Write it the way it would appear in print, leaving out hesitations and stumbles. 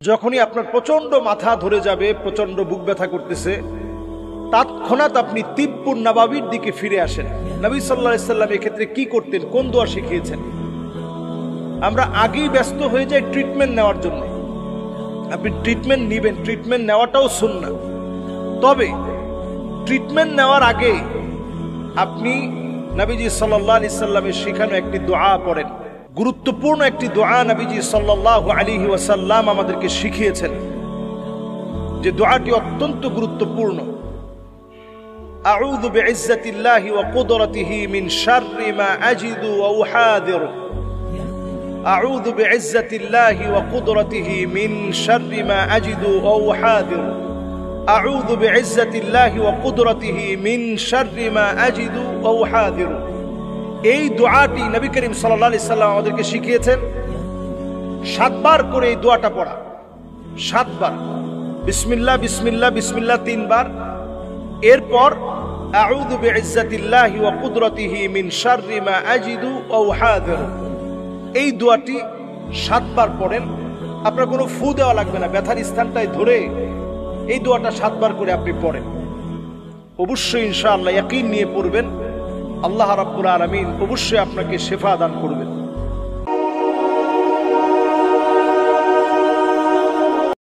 যখনই আপনার প্রচন্ড মাথা ধরে যাবে, প্রচন্ড বুক ব্যথা করতেছে, তৎক্ষণাৎ আপনি তিব্বুন নবাবির দিকে ফিরে আসেন। নবী সাল্লাল্লাহু আলাইহি সাল্লাম এক্ষেত্রে কি করতেন, কোন দোয়া শিখিয়েছেন? আমরা আগেই ব্যস্ত হয়ে যাই ট্রিটমেন্ট নেওয়ার জন্য। আপনি ট্রিটমেন্ট নেবেন, ট্রিটমেন্ট নেওয়াটাও সুন্নাহ। তবে ট্রিটমেন্ট নেওয়ার আগে আপনি নবীজি সাল্লাল্লাহু আলাইহি সাল্লামের শেখানো একটি দোয়া পড়েন। গুরুত্বপূর্ণ একটি দোয়া নবীজি সাল্লাল্লাহু আলাইহি ওয়াসাল্লাম আমাদেরকে শিখিয়েছেন, যে দোয়াটি অত্যন্ত গুরুত্বপূর্ণ। আউযু বিইজ্জাতিল্লাহি ওয়া কুদরাতিহি মিন শাররি মা আজিদু ওয়া উহাযিরু। আউযু বিইজ্জাতিল্লাহি ওয়া কুদরাতিহি মিন শাররি মা আজিদু ওয়া উহাযিরু। আউযু বিইজ্জাতিল্লাহি ওয়া কুদরাতিহি মিন শাররি মা আজিদু ওয়া উহাযিরু। এই দোয়াটি নবী করিম সাল্লাল্লাহু আলাইহি সাল্লাম আমাদেরকে শিখিয়েছেন। 7 বার করে এই দোয়াটা পড়া, 7 বার। বিসমিল্লাহ বিসমিল্লাহ বিসমিল্লাহ 3 বার। এরপর আউযু বিইজ্জাতিল্লাহি ওয়া কুদরাতিহি মিন শাররি মা আজিদু ওয়া উহাযিরু। এই দোয়াটি 7 বার পড়েন। আপনার কোনো ফু দেওয়া লাগবে না, ব্যথার স্থানটায় ধরে এই দোয়াটা 7 বার করে আপনি পড়েন। অবশ্যই ইনশাআল্লাহ ইয়াকিন নিয়ে পড়বেন, আল্লাহ রাব্বুল আলামিন অবশ্যই আপনাকে শিফা দান করবেন।